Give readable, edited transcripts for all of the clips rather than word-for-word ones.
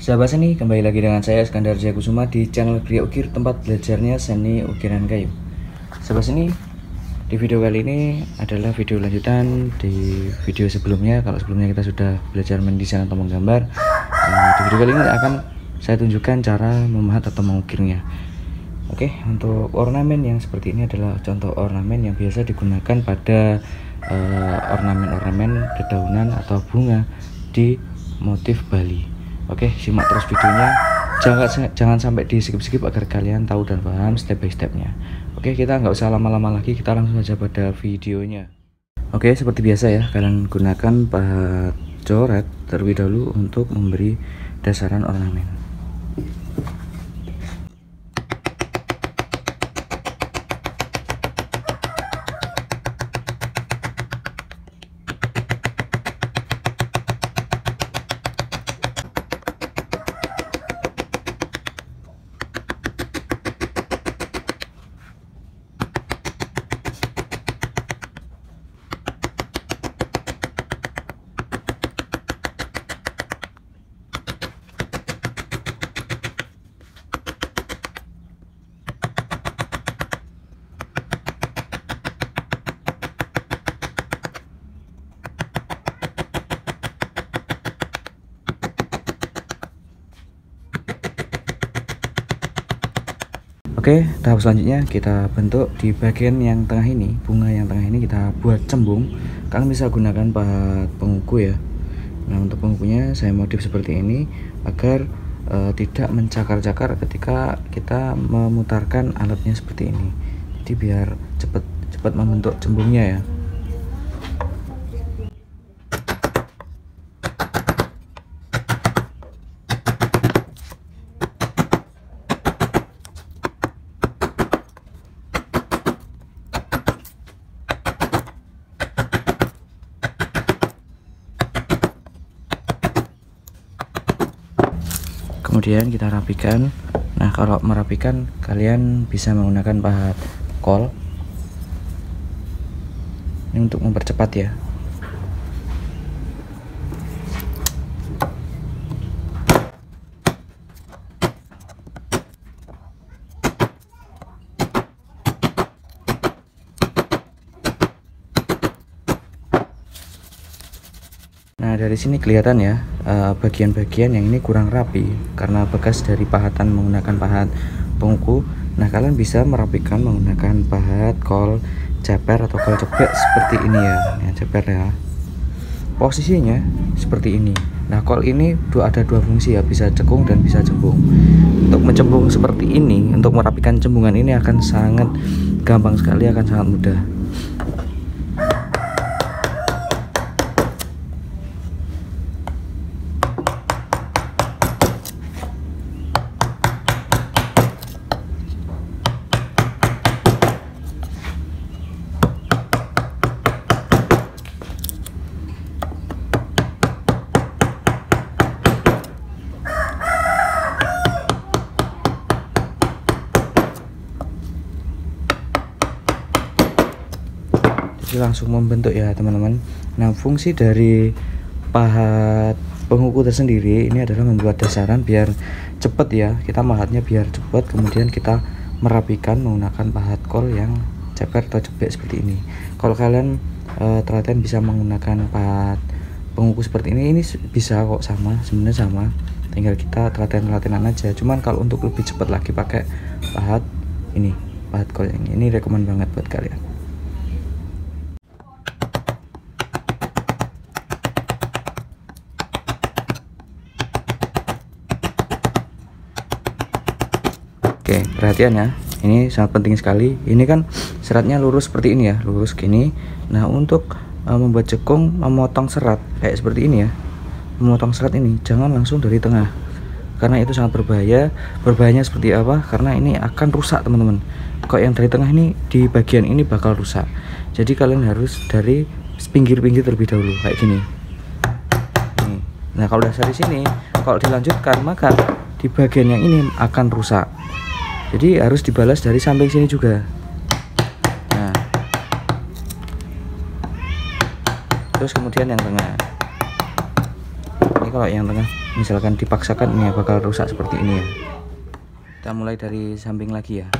Sahabat seni, kembali lagi dengan saya Iskandar Jayakusuma di channel Gria Ukir, tempat belajarnya seni ukiran kayu. Sahabat seni, di video kali ini adalah video lanjutan di video sebelumnya. Kalau sebelumnya kita sudah belajar mendesain atau menggambar, di video kali ini akan saya tunjukkan cara memahat atau mengukirnya. Oke, untuk ornamen yang seperti ini adalah contoh ornamen yang biasa digunakan pada ornamen-ornamen dedaunan atau bunga di motif Bali. Oke, simak terus videonya, jangan sampai di skip-skip agar kalian tahu dan paham step by stepnya. Oke, kita nggak usah lama-lama lagi, kita langsung saja pada videonya. Oke, seperti biasa ya, kalian gunakan pahat coret terlebih dahulu untuk memberi dasaran ornamen. Oke, tahap selanjutnya kita bentuk di bagian yang tengah ini, bunga yang tengah ini kita buat cembung. Kalian bisa gunakan pahat penguku ya. Nah, untuk pengukunya saya modif seperti ini agar tidak mencakar-cakar ketika kita memutarkan alatnya seperti ini. Jadi biar cepat membentuk cembungnya ya. Kemudian kita rapikan. Nah, kalau merapikan kalian bisa menggunakan pahat kol ini untuk mempercepat ya. Nah, dari sini kelihatan ya, bagian-bagian yang ini kurang rapi karena bekas dari pahatan menggunakan pahat penguku. Nah, kalian bisa merapikan menggunakan pahat kol ceper atau kol cepek seperti ini ya. Nah, ceper ya. Posisinya seperti ini. Nah, kol ini ada dua fungsi ya, bisa cekung dan bisa cembung. Untuk mencembung seperti ini, untuk merapikan cembungan ini akan sangat gampang sekali, akan sangat mudah. Langsung membentuk ya teman-teman. Nah, fungsi dari pahat penguku tersendiri ini adalah membuat dasaran biar cepat ya, kita mahatnya biar cepat, kemudian kita merapikan menggunakan pahat kol yang ceper atau cepek seperti ini. Kalau kalian telaten bisa menggunakan pahat penguku seperti ini bisa kok, sama sebenarnya sama, tinggal kita telatenan aja. Cuman kalau untuk lebih cepat lagi pakai pahat ini, pahat kol ini rekomen banget buat kalian. Oke, perhatian ya, ini sangat penting sekali. Ini kan seratnya lurus seperti ini ya, lurus gini. Nah, untuk membuat cekung, memotong serat kayak seperti ini ya, memotong serat ini jangan langsung dari tengah, karena itu sangat berbahaya. Berbahayanya seperti apa? Karena ini akan rusak teman-teman. Kok yang dari tengah ini, di bagian ini bakal rusak. Jadi kalian harus dari pinggir-pinggir terlebih dahulu kayak gini. Nah, kalau dasar di sini, kalau dilanjutkan maka di bagian yang ini akan rusak. Jadi harus dibalas dari samping sini juga. Nah, terus kemudian yang tengah. Ini kalau yang tengah misalkan dipaksakan ini bakal rusak seperti ini ya. Kita mulai dari samping lagi ya.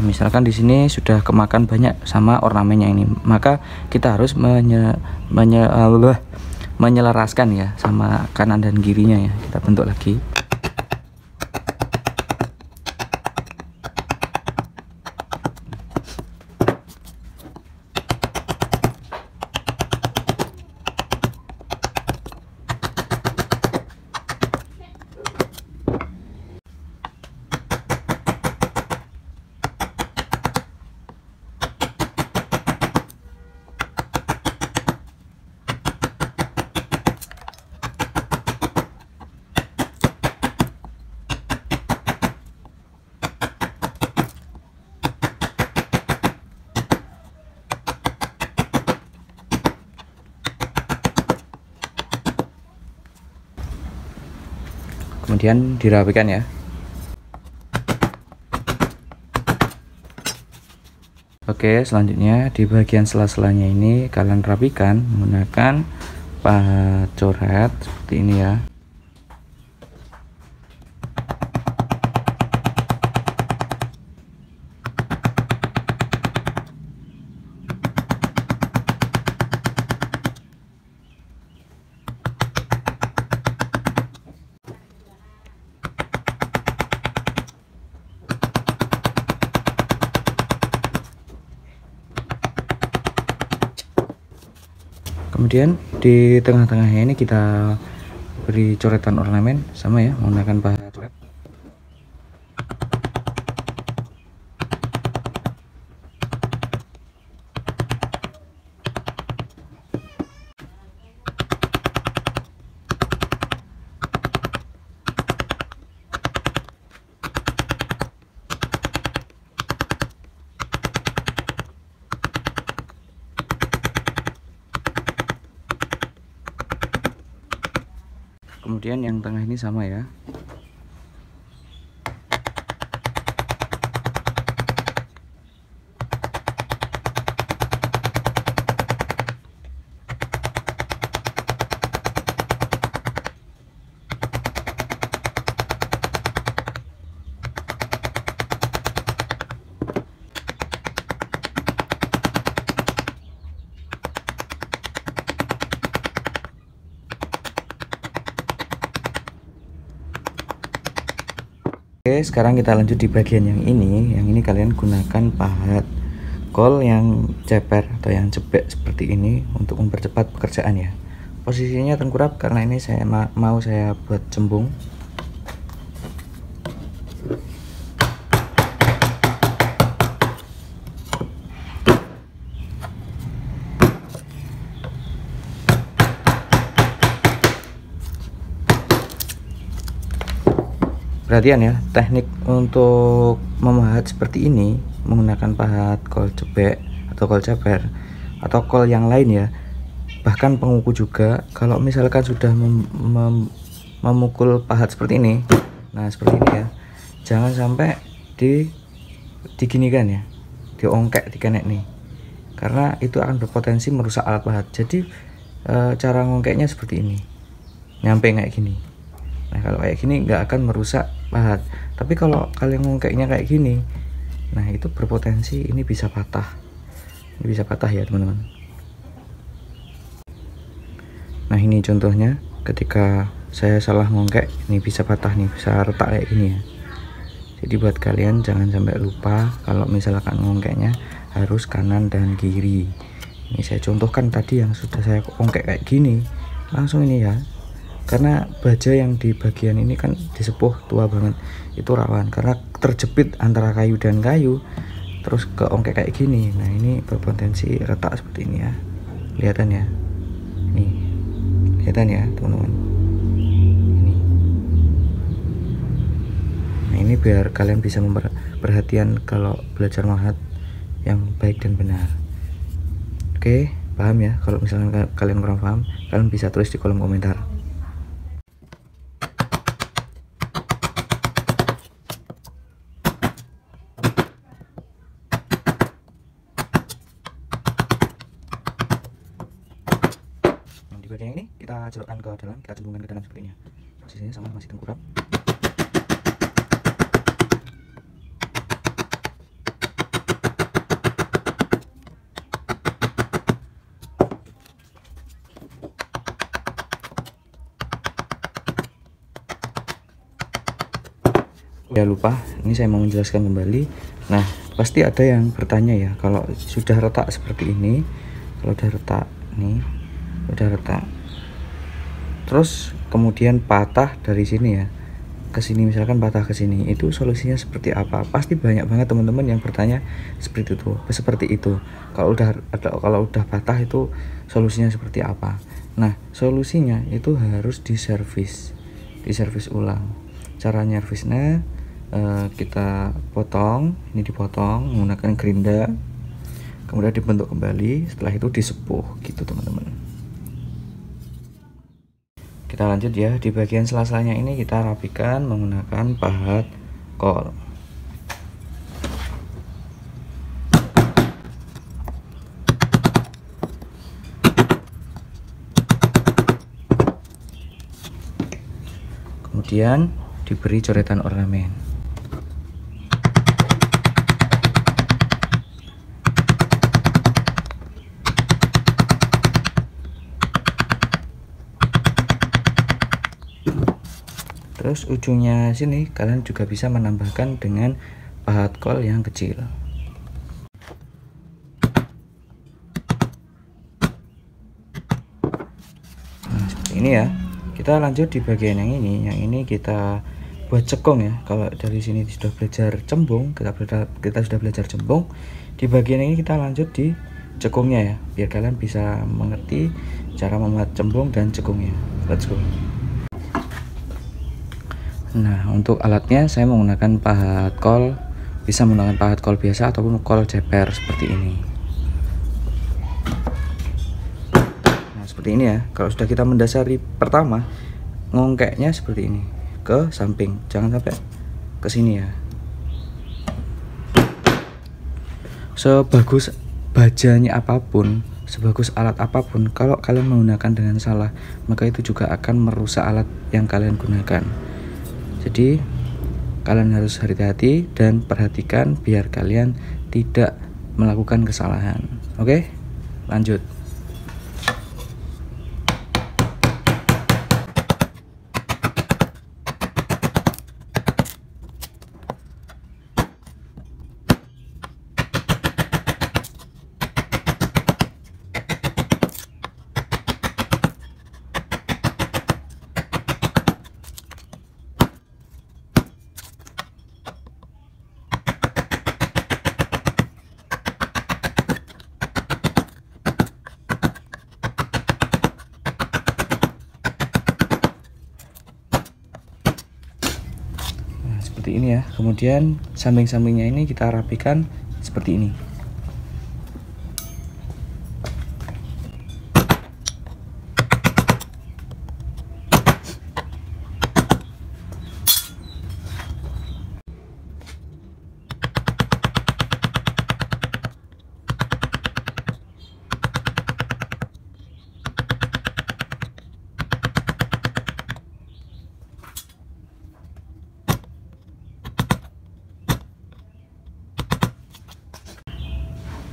Misalkan di sini sudah kemakan banyak sama ornamennya ini, maka kita harus menyelaraskan ya sama kanan dan kirinya ya. Kita bentuk lagi. Kemudian dirapikan ya. Oke, selanjutnya di bagian sela-selanya ini kalian rapikan menggunakan pahat coret seperti ini ya. Kemudian di tengah-tengahnya ini kita beri coretan ornamen sama ya, menggunakan pahat coret. Kemudian yang tengah ini sama ya. Oke, sekarang kita lanjut di bagian yang ini. Yang ini kalian gunakan pahat kol yang ceper atau yang jebek seperti ini untuk mempercepat pekerjaan ya. Posisinya tengkurap karena ini saya mau saya buat cembung. Perhatian ya, teknik untuk memahat seperti ini menggunakan pahat kol jebek atau kol ceper atau kol yang lain ya, bahkan penguku juga. Kalau misalkan sudah memukul pahat seperti ini, nah seperti ini ya, jangan sampai diginikan ya, diongkek dikenek nih, karena itu akan berpotensi merusak alat pahat. Jadi cara ngongkeknya seperti ini, nyampe kayak gini. Nah kalau kayak gini nggak akan merusak pahat, tapi kalau kalian ngongkeknya kayak gini, nah itu berpotensi ini bisa patah. Ini bisa patah ya teman-teman. Nah ini contohnya ketika saya salah ngongkek, ini bisa patah nih, bisa retak kayak gini ya. Jadi buat kalian jangan sampai lupa kalau misalkan ngongkeknya harus kanan dan kiri. Ini saya contohkan tadi yang sudah saya ongkek kayak gini, langsung ini ya. Karena baja yang di bagian ini kan disepuh tua banget, itu rawan karena terjepit antara kayu dan kayu, terus keongkek kayak gini. Nah ini berpotensi retak seperti ini ya. Kelihatan ya, nih kelihatan ya teman-teman. Nah ini biar kalian bisa memperhatikan kalau belajar mahat yang baik dan benar. Oke, paham ya? Kalau misalnya kalian kurang paham, kalian bisa tulis di kolom komentar. bagian ini kita celupkan ke dalam, kita cembungkan ke dalam seperti ini. Posisinya sama masih tengkurap. Ya lupa, ini saya mau menjelaskan kembali. Nah, pasti ada yang bertanya ya, kalau sudah retak seperti ini, kalau udah retak nih, udah retak, terus kemudian patah dari sini ya ke sini, misalkan patah ke sini, itu solusinya seperti apa? Pasti banyak banget teman-teman yang bertanya seperti itu. Kalau udah patah itu solusinya seperti apa? Nah, solusinya itu harus diservis ulang. Cara nyervisnya kita potong, ini dipotong menggunakan gerinda, kemudian dibentuk kembali, setelah itu disepuh gitu teman-teman. Kita lanjut ya, di bagian sela-selanya ini kita rapikan menggunakan pahat kol. Kemudian diberi coretan ornamen. Terus ujungnya sini kalian juga bisa menambahkan dengan pahat kol yang kecil. Nah, seperti ini ya. Kita lanjut di bagian yang ini. Yang ini kita buat cekung ya. Kalau dari sini sudah belajar cembung, kita sudah belajar cembung. Di bagian ini kita lanjut di cekungnya ya, biar kalian bisa mengerti cara membuat cembung dan cekungnya. Let's go. Nah, untuk alatnya saya menggunakan pahat kol, bisa menggunakan pahat kol biasa ataupun kol ceper seperti ini. Nah, seperti ini ya. Kalau sudah kita mendasari pertama, ngongkeknya seperti ini ke samping, jangan sampai ke sini ya. Sebagus bajanya apapun, sebagus alat apapun, kalau kalian menggunakan dengan salah, maka itu juga akan merusak alat yang kalian gunakan. Jadi kalian harus hati-hati dan perhatikan biar kalian tidak melakukan kesalahan. Oke, lanjut. Seperti ini ya. Kemudian samping-sampingnya ini kita rapikan seperti ini.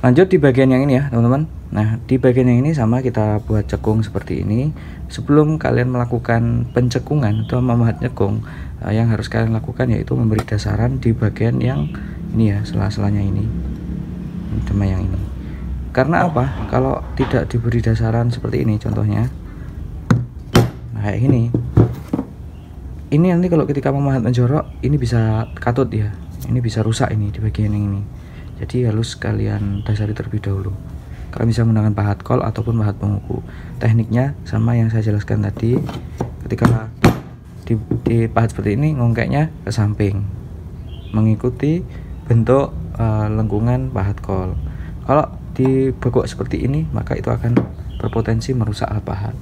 Lanjut di bagian yang ini ya teman-teman. Nah, di bagian yang ini sama kita buat cekung seperti ini. Sebelum kalian melakukan pencekungan atau memahat nyekung, yang harus kalian lakukan yaitu memberi dasaran di bagian yang ini ya, sela-selanya ini sama yang ini. Karena apa? Kalau tidak diberi dasaran seperti ini contohnya, nah kayak ini nanti kalau ketika memahat menjorok ini bisa katut ya, ini bisa rusak ini di bagian yang ini. Jadi harus kalian dasari terlebih dahulu. Kalian bisa menggunakan pahat kol ataupun pahat penguku. Tekniknya sama yang saya jelaskan tadi. Ketika di pahat seperti ini, ngongkeknya ke samping, mengikuti bentuk lengkungan pahat kol. Kalau dibekuk seperti ini, maka itu akan berpotensi merusak alat pahat.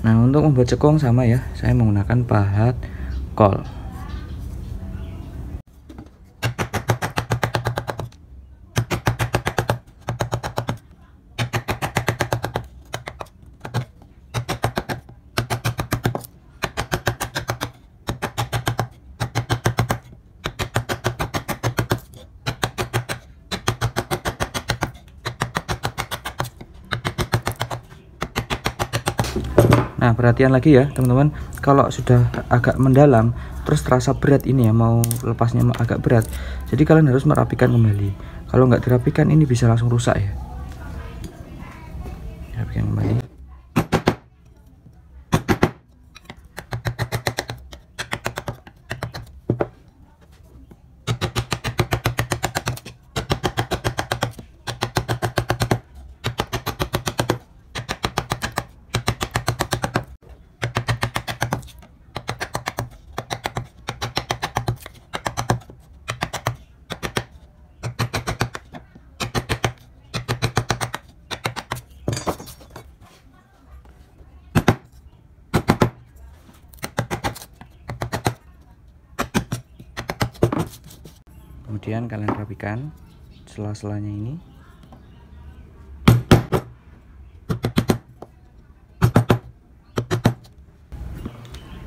Nah, untuk membuat cekung sama ya, saya menggunakan pahat kol. Nah, perhatian lagi ya teman-teman, kalau sudah agak mendalam terus terasa berat ini ya, mau lepasnya agak berat, jadi kalian harus merapikan kembali. Kalau nggak dirapikan ini bisa langsung rusak ya. Rapikan kembali. Kemudian kalian rapikan sela-selanya ini.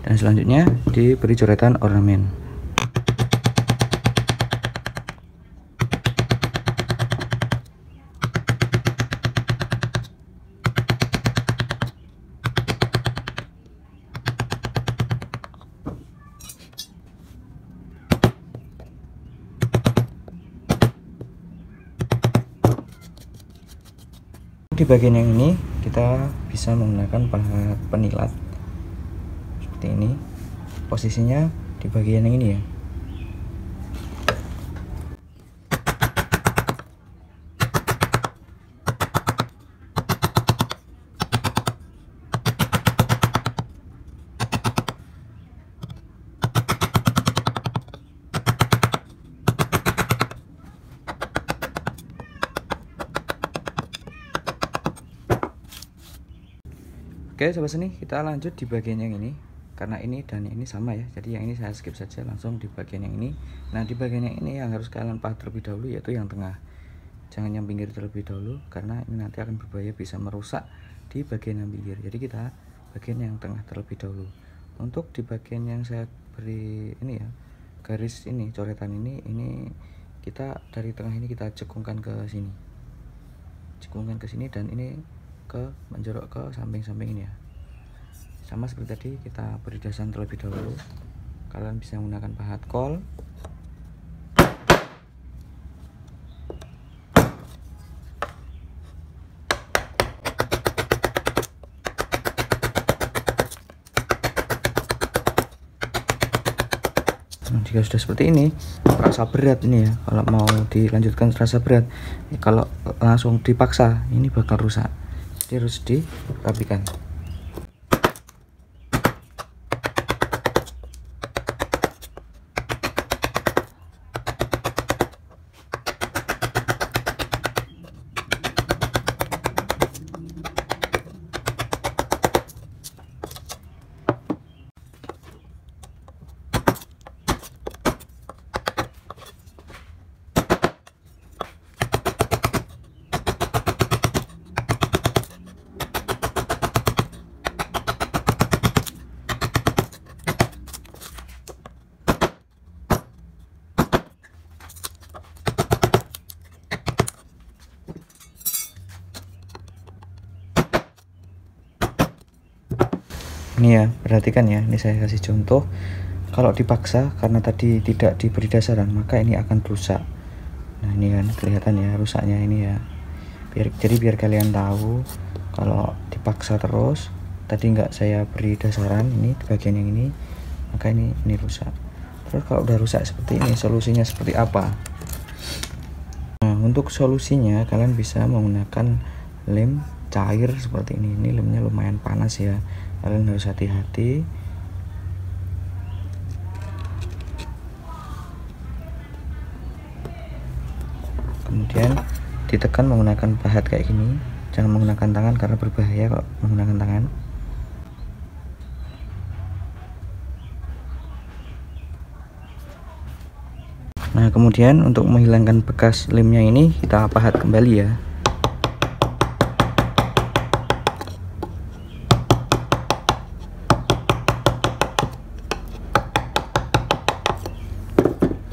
Dan selanjutnya diberi coretan ornamen. Di bagian yang ini kita bisa menggunakan pahat penilat seperti ini. Posisinya di bagian yang ini ya. Oke sobat seni, kita lanjut di bagian yang ini. Karena ini dan ini sama ya, jadi yang ini saya skip saja, langsung di bagian yang ini. Nah di bagian yang ini yang harus kalian pahat terlebih dahulu, yaitu yang tengah. Jangan yang pinggir terlebih dahulu, karena ini nanti akan berbahaya, bisa merusak di bagian yang pinggir. Jadi kita bagian yang tengah terlebih dahulu. Untuk di bagian yang saya beri ini ya, garis ini, coretan ini kita dari tengah ini kita cekungkan ke sini, cekungkan ke sini, dan ini ke menjorok ke samping-samping ini ya. Sama seperti tadi, kita beri dasaran terlebih dahulu. Kalian bisa menggunakan pahat kol. Nah, jika sudah seperti ini, terasa berat ini ya. Kalau mau dilanjutkan terasa berat, kalau langsung dipaksa ini bakal rusak. Jadi harus dirapikan. Ini ya, perhatikan ya, ini saya kasih contoh. Kalau dipaksa karena tadi tidak diberi dasaran, maka ini akan rusak. Nah ini kan kelihatan ya rusaknya ini ya. Biar kalian tahu, kalau dipaksa terus, tadi nggak saya beri dasaran ini di bagian yang ini, maka ini rusak. Terus kalau udah rusak seperti ini, solusinya seperti apa? Nah untuk solusinya kalian bisa menggunakan lem cair seperti ini. Ini lemnya lumayan panas ya, kalian harus hati-hati. Kemudian ditekan menggunakan pahat kayak gini, jangan menggunakan tangan karena berbahaya kalau menggunakan tangan. Nah kemudian untuk menghilangkan bekas lemnya ini kita pahat kembali ya.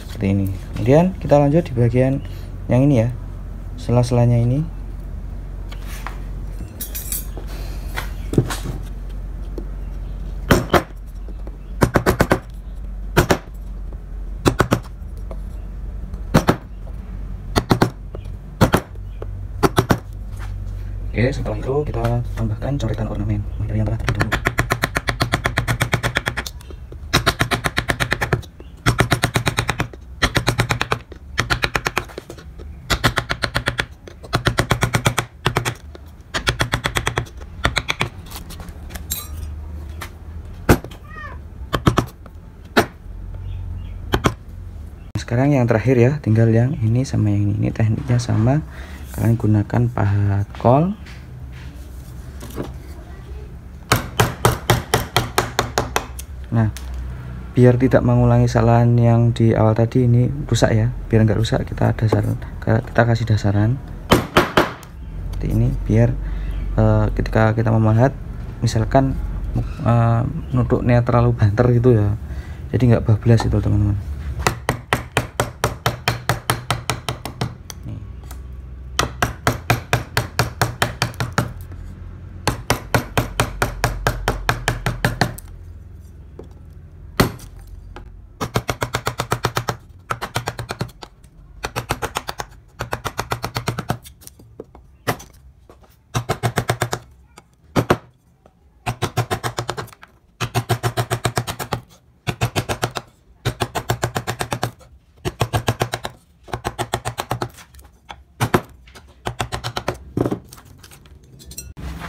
Seperti ini. Kemudian kita lanjut di bagian yang ini ya, sela-selanya ini. Oke, setelah itu kita tambahkan coretan ornamen dari yang tengah terlebih dahulu. Sekarang yang terakhir ya, tinggal yang ini sama yang ini tekniknya sama. Kalian gunakan pahat kol. Nah, biar tidak mengulangi kesalahan yang di awal tadi, ini rusak ya, biar nggak rusak kita kasih dasaran seperti ini, biar ketika kita memahat misalkan nutupnya terlalu banter gitu ya, jadi nggak bablas itu teman-teman.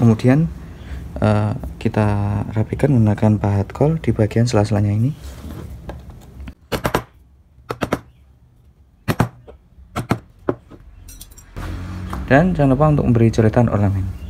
Kemudian kita rapikan menggunakan pahat kol di bagian sela-selanya ini. Dan jangan lupa untuk memberi coretan ornamen.